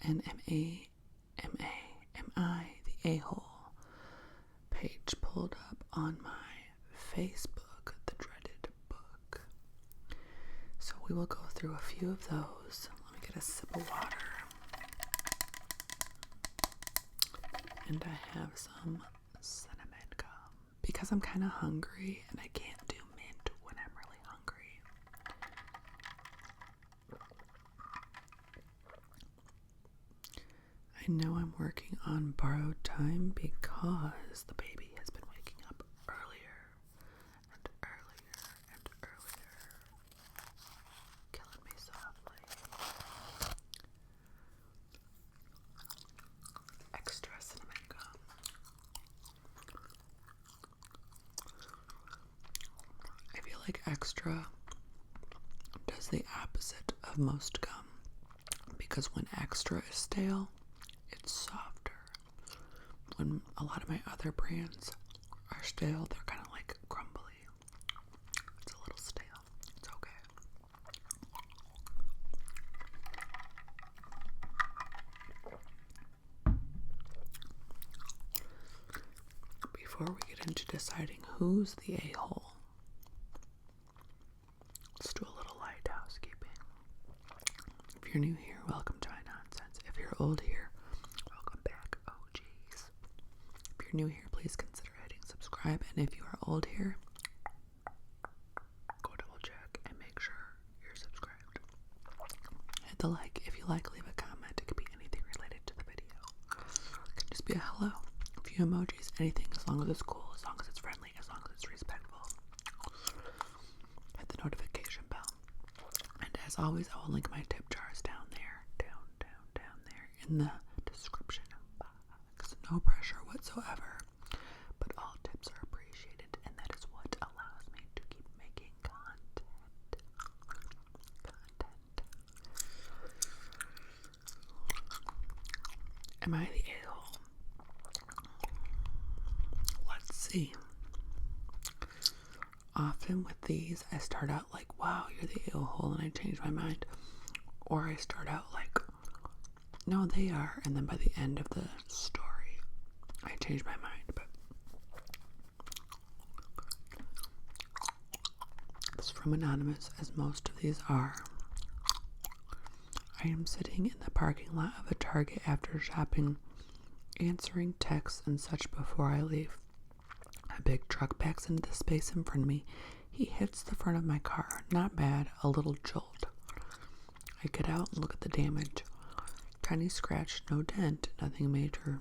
am I the a-hole page pulled up on my Facebook, the dreaded book. So we will go through a few of those. Let me get a sip of water. And I have some cinnamon gum because I'm kind of hungry and I can't do mint when I'm really hungry. I know I'm working on borrowed time because the baby has been waking up earlier and earlier and earlier, killing me softly. Extra cinnamon gum. I feel like extra does the opposite of most gum because when extra is stale, it's softer. When a lot of my other brands are stale, they're kind of like crumbly. It's a little stale. It's okay. Before we get into deciding who's the a-hole, let's do a little light housekeeping. If you're new here, welcome to my nonsense. If you're old here, welcome back, OGs. If you're new here, please consider hitting subscribe. And if you are old here, go double check and make sure you're subscribed. Hit the like. If you like, leave a comment. It could be anything related to the video. It could just be a hello, a few emojis, anything, as long as it's cool, as long as it's friendly, as long as it's respectful. Hit the notification bell. And as always, I will link my tip jars down there in the description box. No pressure whatsoever, but all tips are appreciated, and that is what allows me to keep making content. Am I the a-hole? Let's see. Often with these, I start out like, wow, you're the a-hole, and I change my mind. Or I start out like, no, they are, and then by the end of the story, I change my mind. But this is from Anonymous, as most of these are. I am sitting in the parking lot of a Target after shopping, answering texts and such before I leave. A big truck backs into the space in front of me. He hits the front of my car. Not bad, a little jolt. I get out and look at the damage. Tiny scratch, no dent, nothing major.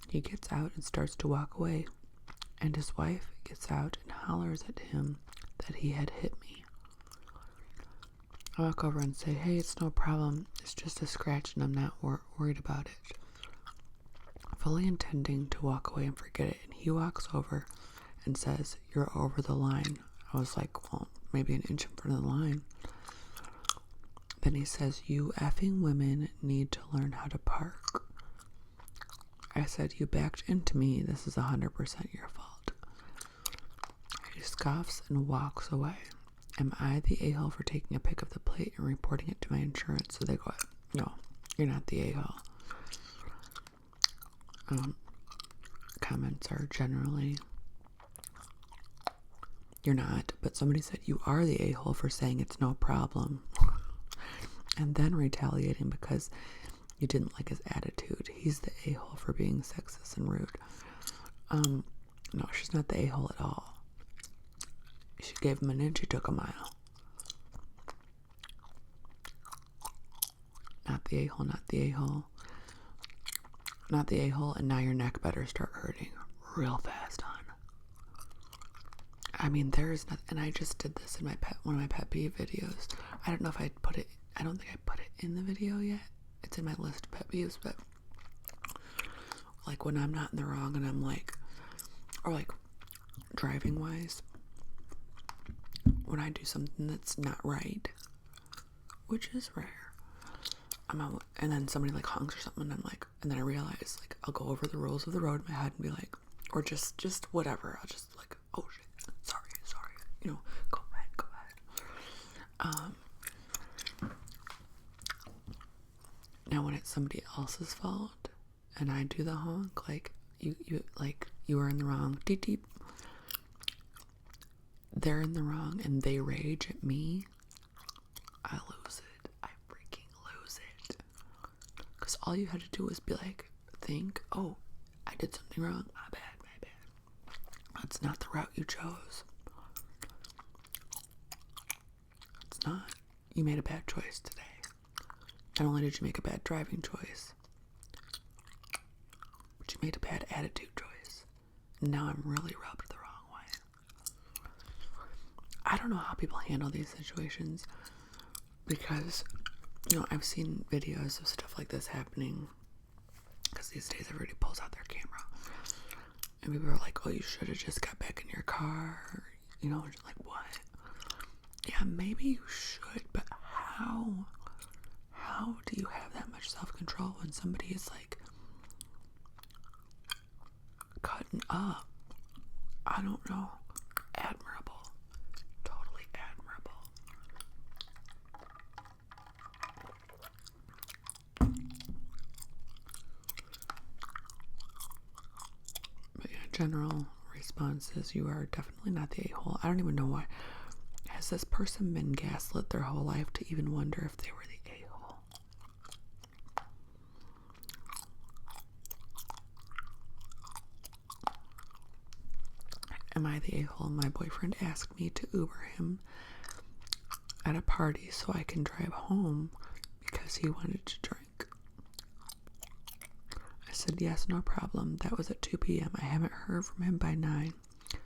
He gets out and starts to walk away, and his wife gets out and hollers at him that he had hit me. I walk over and say, hey, it's no problem. It's just a scratch and I'm not worried about it. Fully intending to walk away and forget it, and he walks over and says, you're over the line. I was like, well, maybe an inch in front of the line. Then he says, you effing women need to learn how to park. I said, you backed into me. This is 100% your fault. He scoffs and walks away. Am I the a-hole for taking a pic of the plate and reporting it to my insurance? So they go, no, you're not the a-hole. Comments are generally, you're not, but somebody said you are the a-hole for saying it's no problem. And then retaliating because you didn't like his attitude. He's the a-hole for being sexist and rude. No, she's not the a-hole at all. She gave him an inch, he took a mile. Not the a-hole, not the a-hole. Not the a-hole, and now your neck better start hurting real fast, hon. I mean, there is nothing, and I just did this in one of my pet peeve videos. I don't know if I don't think I put it in the video yet. It's in my list of pet peeves, but like when I'm not in the wrong and I'm like, or like driving wise, when I do something that's not right, which is rare, and then somebody like honks or something, and I'm like, and then I realize like I'll go over the rules of the road in my head and be like, or just whatever. I'll just like, oh shit, sorry, go ahead. Now when it's somebody else's fault and I do the honk, like you are in the wrong, deep deep, they're in the wrong and they rage at me, I lose it. I freaking lose it. Because all you had to do was be like, think, oh, I did something wrong, my bad. That's not the route you chose. It's not. You made a bad choice today. Not only did you make a bad driving choice, but you made a bad attitude choice. And now I'm really rubbed the wrong way. I don't know how people handle these situations because, I've seen videos of stuff like this happening because these days everybody pulls out their camera. And people are like, oh, you should have just got back in your car. Like, what? Yeah, maybe you should, but how? How do you have that much self-control when somebody is, like, cutting up? I don't know. Admirable. Totally admirable. But yeah, general response is you are definitely not the a-hole. I don't even know why. Has this person been gaslit their whole life to even wonder if they were the a-hole? Am I the a-hole? My boyfriend asked me to Uber him at a party so I can drive home because he wanted to drink. I said, yes, no problem. That was at 2 p.m. I haven't heard from him by 9.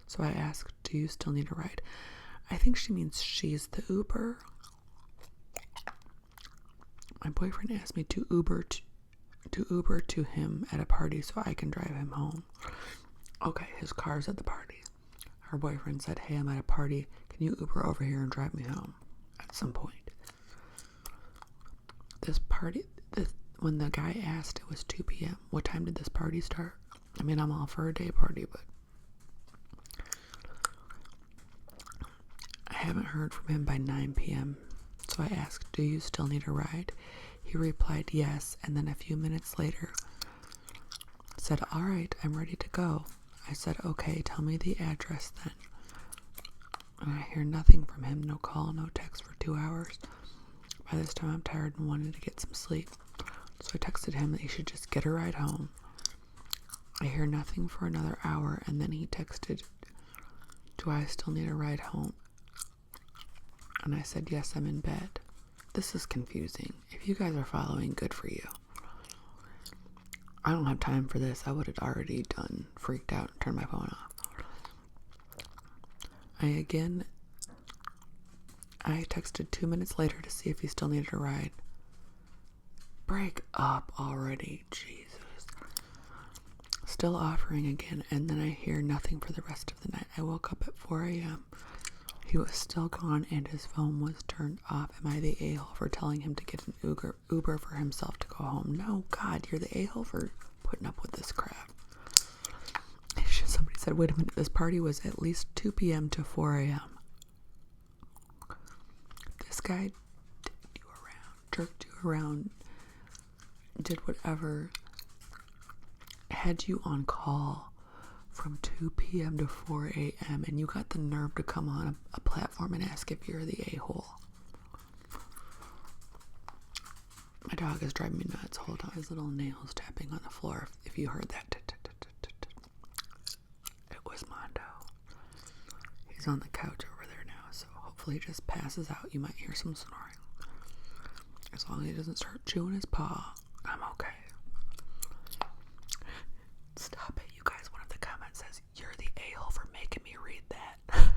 So I asked, do you still need a ride? I think she means she's the Uber. My boyfriend asked me to Uber to him at a party so I can drive him home. Okay, his car's at the party. Her boyfriend said, hey, I'm at a party. Can you Uber over here and drive me home at some point? This party, when the guy asked, it was 2 p.m. What time did this party start? I mean, I'm all for a day party, but I haven't heard from him by 9 p.m. So I asked, do you still need a ride? He replied, yes, and then a few minutes later said, all right, I'm ready to go. I said, okay, tell me the address then. And I hear nothing from him, no call, no text for 2 hours. By this time, I'm tired and wanted to get some sleep. So I texted him that he should just get a ride home. I hear nothing for another hour, and then he texted, do I still need a ride home? And I said, yes, I'm in bed. This is confusing. If you guys are following, good for you. I don't have time for this. I would have already freaked out and turned my phone off. I texted 2 minutes later to see if he still needed a ride. Break up already, Jesus. Still offering again, and then I hear nothing for the rest of the night. I woke up at 4 a.m. He was still gone and his phone was turned off. Am I the a-hole for telling him to get an Uber for himself to go home? No, God, you're the a-hole for putting up with this crap. Somebody said, wait a minute, this party was at least 2 p.m. to 4 a.m. This guy dicked you around, jerked you around, did whatever, had you on call from 2 p.m. to 4 a.m. and you got the nerve to come on a platform and ask if you're the a-hole. My dog is driving me nuts. Hold on. His little nails tapping on the floor. If you heard that. It was Mondo. He's on the couch over there now, so hopefully he just passes out. You might hear some snoring. As long as he doesn't start chewing his paw, I'm okay. Stop it, you guys. One of the comments says, you're the a-hole for making me read that.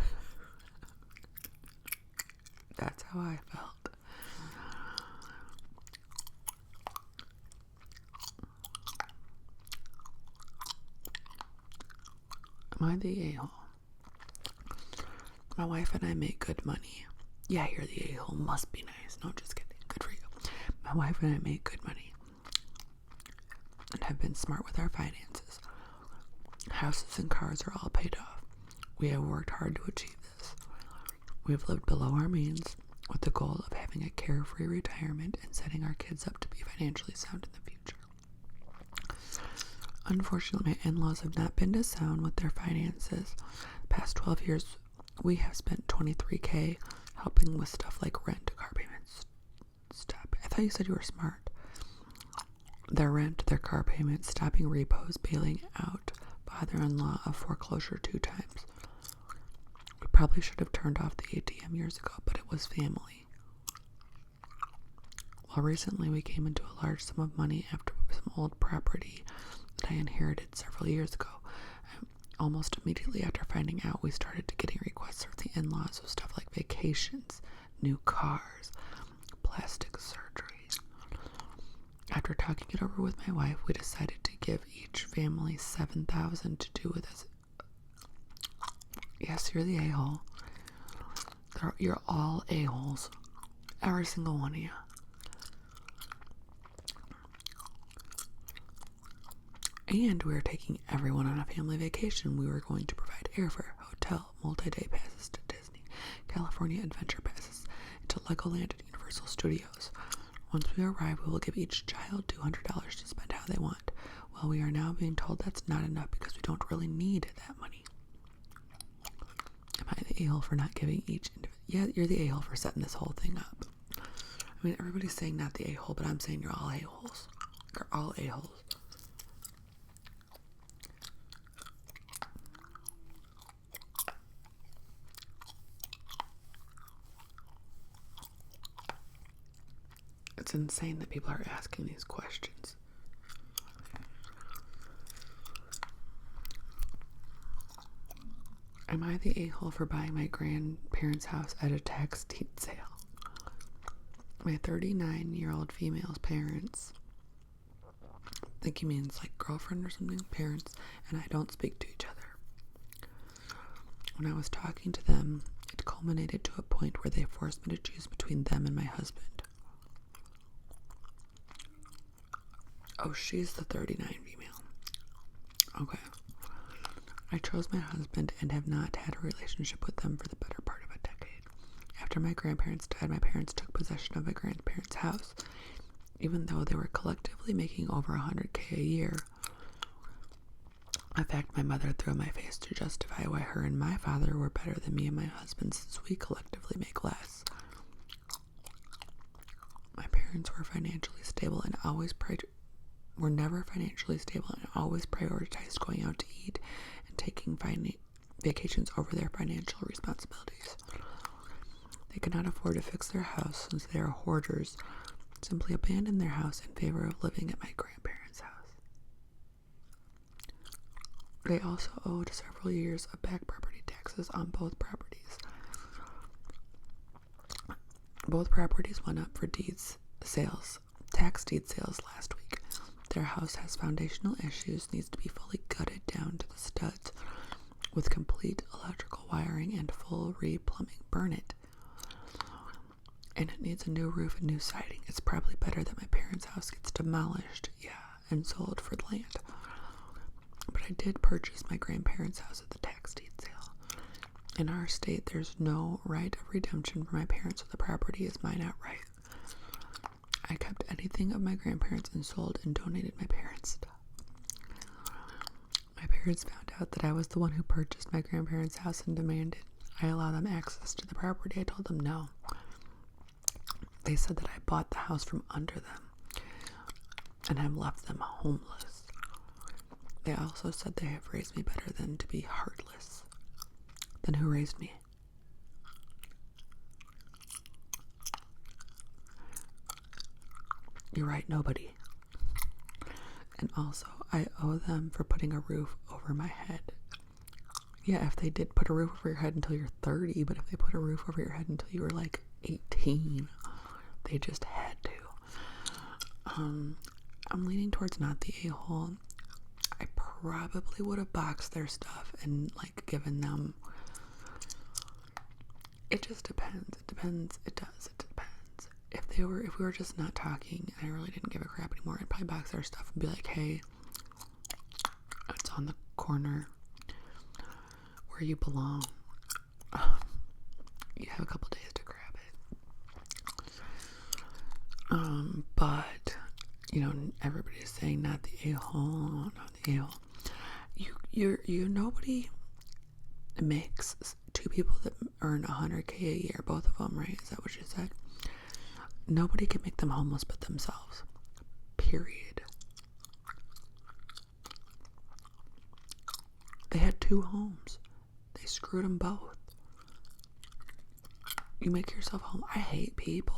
That's how I felt. Am I the a-hole? My wife and I make good money. Yeah, you're the a-hole. Must be nice. No, just kidding. Good for you. My wife and I make good money and have been smart with our finances. Houses and cars are all paid off. We have worked hard to achieve this. We've lived below our means. with the goal of having a carefree retirement and setting our kids up to be financially sound in the future. Unfortunately, my in-laws have not been as sound with their finances. The past 12 years, we have spent $23,000 helping with stuff like rent, car payments. Stop. I thought you said you were smart. Their rent, their car payments, stopping repos, bailing out father-in-law of foreclosure 2 times. We probably should have turned off the ATM years ago, but it was family. Well, recently we came into a large sum of money after some old property that I inherited several years ago. Almost immediately after finding out, we started getting requests from the in-laws of stuff like vacations, new cars, plastic surgery. After talking it over with my wife, we decided to give each family $7,000 to do with as. Yes, you're the a-hole. You're all a-holes. Every single one of you. And we were taking everyone on a family vacation. We were going to provide airfare, hotel, multi-day passes to Disney, California adventure passes, and to Legoland and Universal Studios. Once we arrive, we will give each child $200 to spend how they want. Well, we are now being told that's not enough because we don't really need that money. Am I the a-hole for not giving each Yeah, you're the a-hole for setting this whole thing up. I mean, everybody's saying not the a-hole, but I'm saying you're all a-holes. You're all a-holes. It's insane that people are asking these questions. Am I the a-hole for buying my grandparents' house at a tax deed sale? My 39-year-old female's parents, I think he means like girlfriend or something, parents, and I don't speak to each other. When I was talking to them, it culminated to a point where they forced me to choose between them and my husband. Oh, she's the 39 female. Okay. I chose my husband and have not had a relationship with them for the better part of a decade. After my grandparents died, my parents took possession of my grandparents' house, even though they were collectively making over $100,000 a year. In fact, my mother threw in my face to justify why her and my father were better than me and my husband since we collectively make less. My parents were financially stable and were never financially stable and always prioritized going out to eat and taking vacations over their financial responsibilities. They could not afford to fix their house since they are hoarders, simply abandoned their house in favor of living at my grandparents' house. They also owed several years of back property taxes on both properties. Both properties went up for tax deed sales last week. Their house has foundational issues, needs to be fully gutted down to the studs with complete electrical wiring and full re-plumbing. Burn it. And it needs a new roof and new siding. It's probably better that my parents' house gets demolished, and sold for the land. But I did purchase my grandparents' house at the tax deed sale. In our state, there's no right of redemption for my parents, so the property is mine outright. I kept anything of my grandparents and sold and donated my parents' stuff. My parents found out that I was the one who purchased my grandparents' house and demanded I allow them access to the property. I told them no. They said that I bought the house from under them and have left them homeless. They also said they have raised me better than to be heartless. Then who raised me? You're right, nobody. And also, I owe them for putting a roof over my head. Yeah, if they did put a roof over your head until you're 30, but if they put a roof over your head until you were like 18, they just had to. I'm leaning towards not the a-hole. I probably would have boxed their stuff and like given them. It just depends. It depends. It does. It depends. If we were just not talking and I really didn't give a crap anymore, I'd probably box their stuff and be like, hey, it's on the corner where you belong. You have a couple days to grab it. But, everybody's saying not the a-hole, not the a-hole. Nobody makes two people that earn $100K a year, both of them, right? Is that what you said? Nobody can make them homeless but themselves. Period. They had 2 homes. They screwed them both. You make yourself home. I hate people.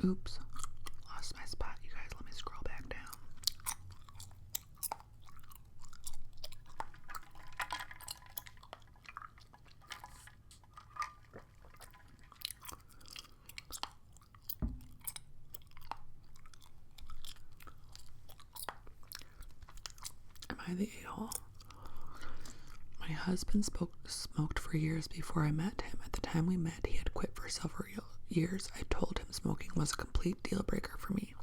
Oops. Lost my spot. You guys, let me scroll back down. Am I the a-hole? My husband smoked for years before I met him. At the time we met, he had quit for several years. I told him smoking was a complete deal breaker for me.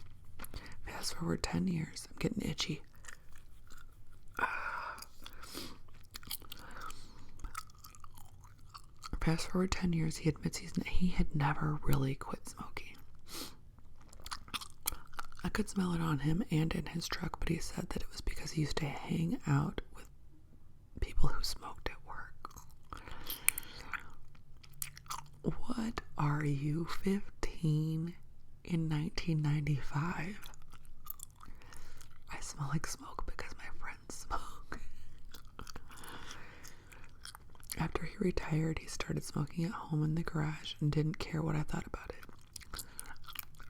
Fast forward 10 years. I'm getting itchy. Fast forward 10 years, he admits he had never really quit smoking. I could smell it on him and in his truck, but he said that it was because he used to hang out with people who smoked at work. What are you, 15 in 1995? I smell like smoke because my friends smoke. After he retired, he started smoking at home in the garage and didn't care what I thought about it.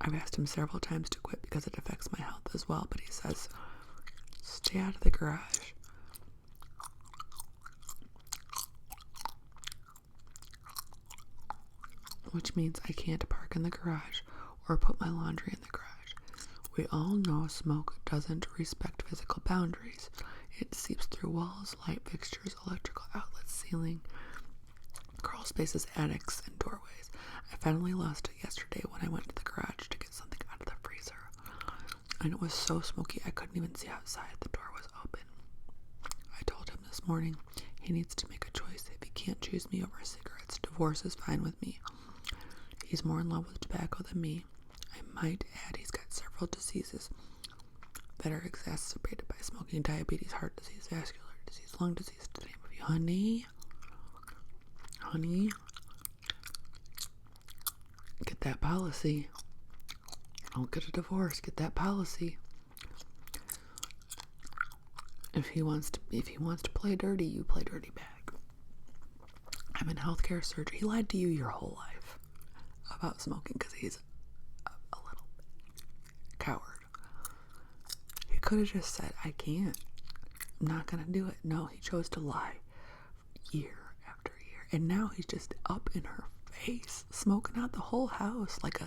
I've asked him several times to quit because it affects my health as well, but he says, stay out of the garage. Which means I can't park in the garage or put my laundry in the garage. We all know smoke doesn't respect physical boundaries. It seeps through walls, light fixtures, electrical outlets, ceiling, crawl spaces, attics, and doorways. I finally lost it yesterday when I went to the garage to get something out of the freezer. And it was so smoky I couldn't even see outside. The door was open. I told him this morning he needs to make a choice. If he can't choose me over cigarettes, divorce is fine with me. He's more in love with tobacco than me. I might add he's got several diseases that are exacerbated by smoking: diabetes, heart disease, vascular disease, lung disease, to name a few. Honey, get that policy. Don't get a divorce. Get that policy. If he wants to play dirty, you play dirty back. I'm in healthcare surgery. He lied to you your whole life about smoking because he's a little coward. He could have just said, I can't. I'm not going to do it. No, he chose to lie year after year. And now he's just up in her face, smoking out the whole house like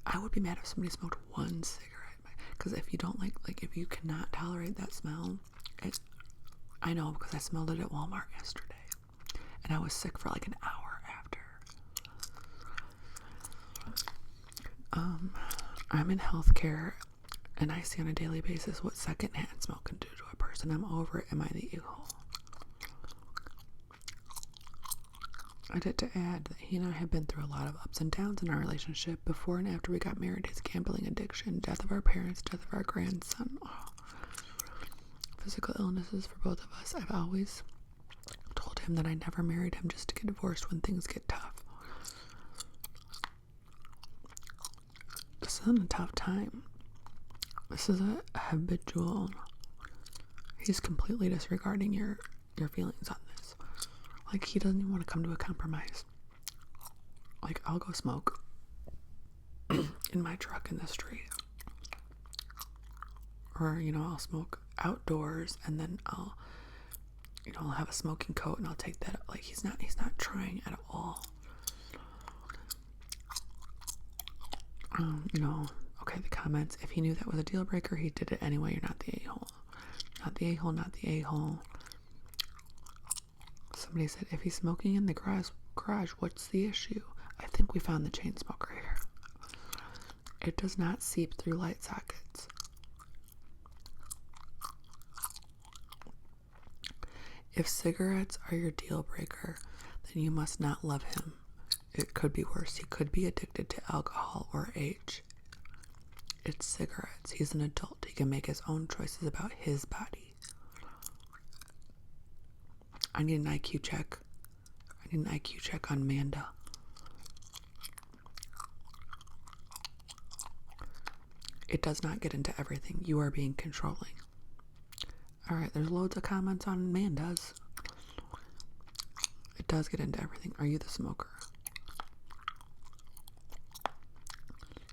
I would be mad if somebody smoked one cigarette. Because if you don't if you cannot tolerate that smell, I know because I smelled it at Walmart yesterday. And I was sick for like an hour after. I'm in healthcare, and I see on a daily basis what secondhand smoke can do to a person. I'm over it. Am I the a-hole? I did to add that he and I have been through a lot of ups and downs in our relationship. Before and after we got married, his gambling addiction, death of our parents, death of our grandson, physical illnesses for both of us. I've always told him that I never married him just to get divorced when things get tough. This isn't a tough time. This is a habitual. He's completely disregarding your feelings on this. Like, he doesn't even want to come to a compromise. Like, I'll go smoke in my truck in the street. Or, I'll smoke outdoors, and then I'll have a smoking coat, and I'll take that. Like, he's not trying at all. Okay, the comments. If he knew that was a deal breaker, he did it anyway. You're not the a-hole. Not the a-hole, not the a-hole. Somebody said, if he's smoking in the garage, what's the issue? I think we found the chain smoker here. It does not seep through light sockets. If cigarettes are your deal breaker, then you must not love him. It could be worse. He could be addicted to alcohol or age. It's cigarettes. He's an adult. He can make his own choices about his body. I need an IQ check. I need an IQ check on Manda. It does not get into everything. You are being controlling. Alright, there's loads of comments on Manda's. It does get into everything. Are you the smoker?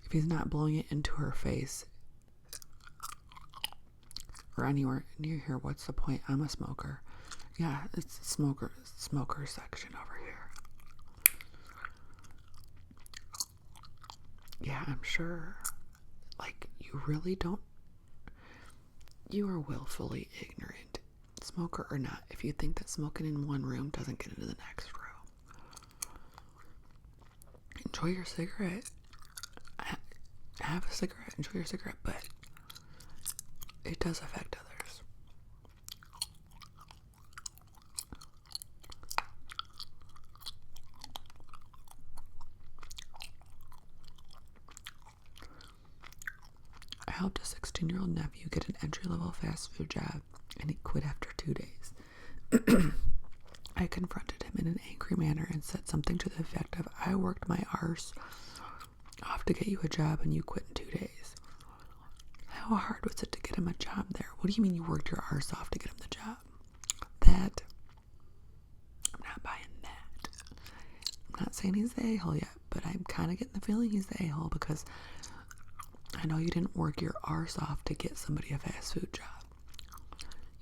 If he's not blowing it into her face or anywhere near here, what's the point? I'm a smoker. Yeah, it's the smoker section over here. Yeah, I'm sure. Like, you really don't. You are willfully ignorant, smoker or not, if you think that smoking in one room doesn't get into the next room. Enjoy your cigarette. Have a cigarette. Enjoy your cigarette, but it does affect others. I helped a 16-year-old nephew get an entry-level fast food job, and he quit after 2 days. I confronted him in an angry manner and said something to the effect of, I worked my arse off to get you a job and you quit in 2 days. How hard was it to get him a job there? What do you mean you worked your arse off to get him the job? I'm not buying that. I'm not saying he's the a-hole yet, but I'm kind of getting the feeling he's the a-hole because I know you didn't work your arse off to get somebody a fast food job.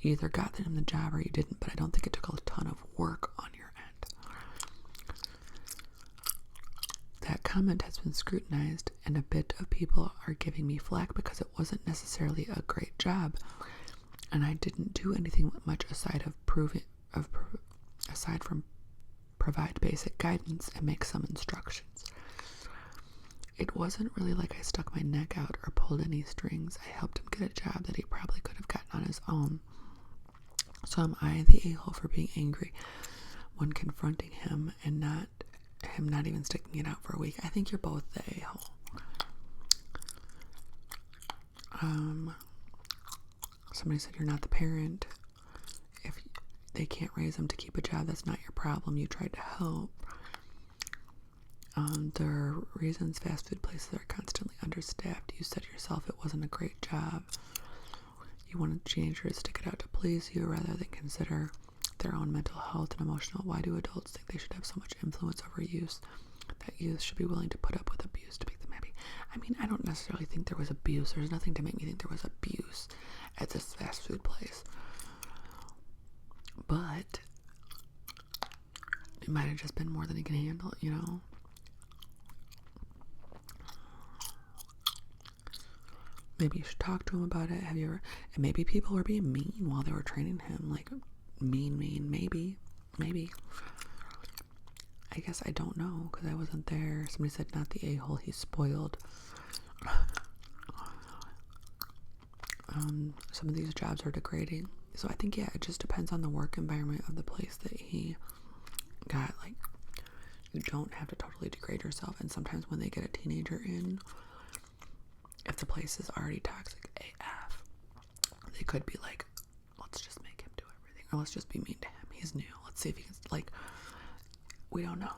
You either got them the job or you didn't, but I don't think it took a ton of work on your end. That comment has been scrutinized, and a bit of people are giving me flack because it wasn't necessarily a great job, and I didn't do anything much aside from provide basic guidance and make some instructions. It wasn't really like I stuck my neck out or pulled any strings. I helped him get a job that he probably could have gotten on his own. So am I the a-hole for being angry when confronting him and not even sticking it out for a week? I think you're both the a-hole. Somebody said you're not the parent. If they can't raise them to keep a job, that's not your problem. You tried to help. There are reasons fast food places are constantly understaffed. You said yourself it wasn't a great job. You wanted teenagers to get out to please you rather than consider their own mental health and emotional. Why do adults think they should have so much influence over youth that youth should be willing to put up with abuse to make them happy? I mean, I don't necessarily think there was abuse. There's nothing to make me think there was abuse at this fast food place. But it might have just been more than he can handle, you know? Maybe you should talk to him about it. Have you ever? And maybe people were being mean while they were training him. Like, mean. Maybe. I guess I don't know because I wasn't there. Somebody said not the a-hole, he's spoiled. Some of these jobs are degrading. So I think, yeah, it just depends on the work environment of the place that he got. Like, you don't have to totally degrade yourself. And sometimes when they get a teenager in, if the place is already toxic AF, they could be like, let's just make him do everything. Or let's just be mean to him. He's new. Let's see if he can, like, we don't know.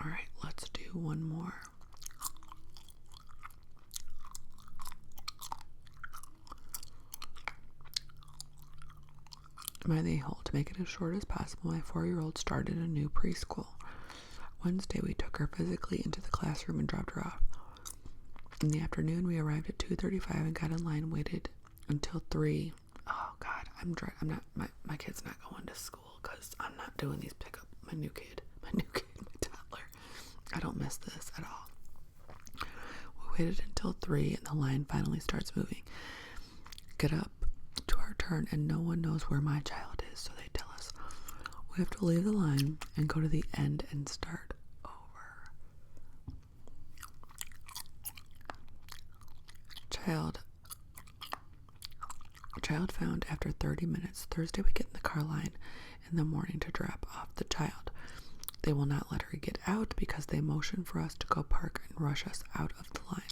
Alright, let's do one more. Am I the a-hole? To make it as short as possible, my 4-year-old started a new preschool. Wednesday, we took her physically into the classroom and dropped her off. In the afternoon, we arrived at 2:35 and got in line, waited until 3. Oh, God, I'm not, my kid's not going to school because I'm not doing these pickup. My new kid, my toddler. I don't miss this at all. We waited until 3 and the line finally starts moving. Get up to our turn and no one knows where my child is, so they tell us. We have to leave the line and go to the end and start over. Child found after 30 minutes. Thursday we get in the car line in the morning to drop off the child. They will not let her get out because they motion for us to go park and rush us out of the line.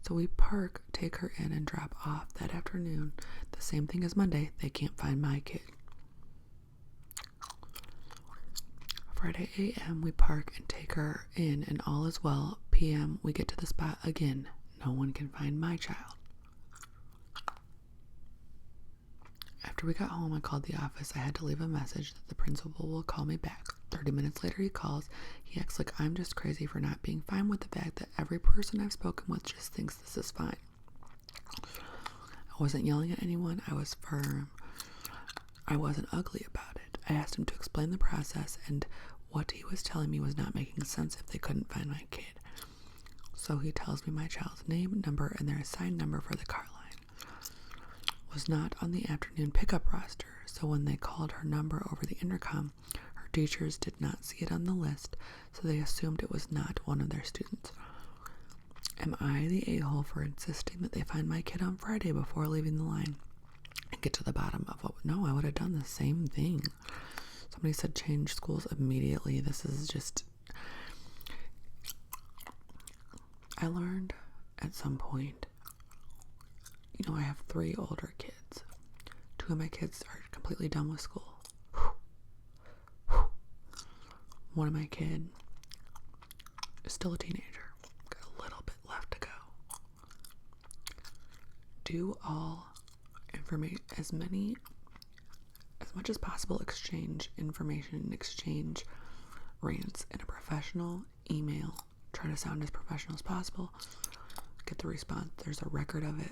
So we park, take her in, and drop off that afternoon. The same thing as Monday. They can't find my kid. Friday a.m. we park and take her in, and all is well. p.m. we get to the spot again. No one can find my child. After we got home, I called the office. I had to leave a message that the principal will call me back. 30 minutes later, he calls. He acts like I'm just crazy for not being fine with the fact that every person I've spoken with just thinks this is fine. I wasn't yelling at anyone. I was firm. I wasn't ugly about it. I asked him to explain the process, and what he was telling me was not making sense if they couldn't find my kid. So he tells me my child's name, number, and their assigned number for the car line was not on the afternoon pickup roster, so when they called her number over the intercom, her teachers did not see it on the list, so they assumed it was not one of their students. Am I the a-hole for insisting that they find my kid on Friday before leaving the line and get to the bottom of what? No, I would have done the same thing. Somebody said change schools immediately. This is just... I learned at some point, I have 3 older kids. 2 of my kids are completely done with school. One of my kids is still a teenager. Got a little bit left to go. Do all information, as much as possible, exchange information, exchange rants in a professional email. Try to sound as professional as possible. Get the response. There's a record of it.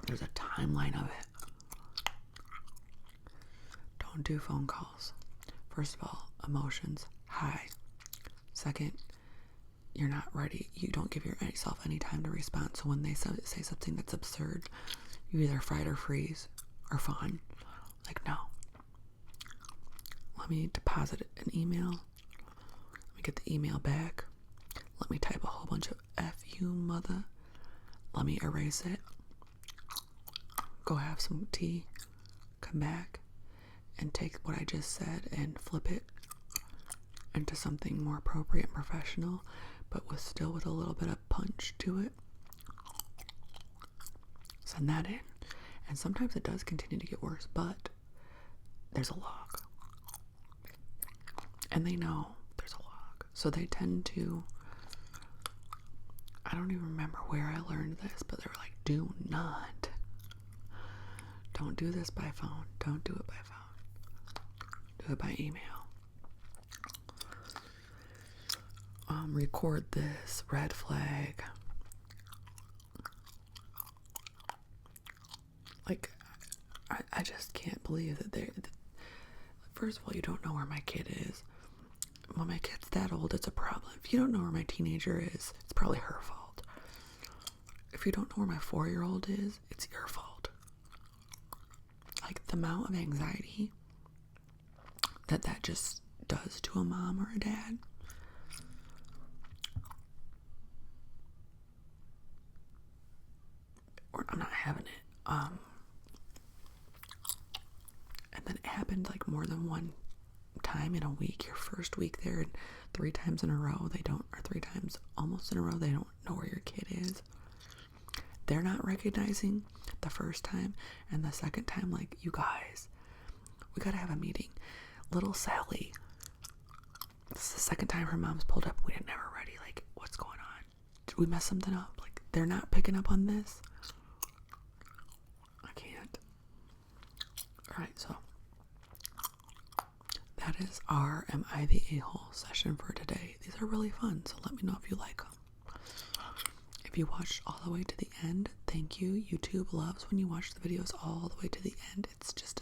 There's a timeline of it. Don't do phone calls. First of all, emotions high. Second, you're not ready. You don't give yourself any time to respond. So when they say something that's absurd, you either fight or freeze or fawn. Like, no. Let me deposit an email. Let me get the email back. Let me type a whole bunch of F you mother. Let me erase it. Go have some tea. Come back and take what I just said and flip it into something more appropriate and professional, but still with a little bit of punch to it. Send that in. And sometimes it does continue to get worse, but there's a log. And they know there's a log. So they tend to... I don't even remember where I learned this, but they were like, don't do this by phone. Don't do it by phone. Do it by email. Record this. Red flag. Like, I just can't believe that first of all, you don't know where my kid is. When my kid's that old, it's a problem. If you don't know where my teenager is, it's probably her fault. If you don't know where my 4-year-old is, it's your fault. Like, the amount of anxiety that just does to a mom or a dad. Or I'm not having it. And then it happened like more than one time in a week. Your first week there, and 3 times in a row, or 3 times almost in a row, they don't know where your kid is. They're not recognizing the first time, and the second time, like, you guys, we gotta have a meeting. Little Sally, this is the second time her mom's pulled up. We didn't have her ready. Like, what's going on? Did we mess something up? Like, they're not picking up on this. I can't. All right, so that is our Am I the A-hole session for today. These are really fun, so let me know if you like them. If you watched all the way to the end, thank you. YouTube loves when you watch the videos all the way to the end. It's just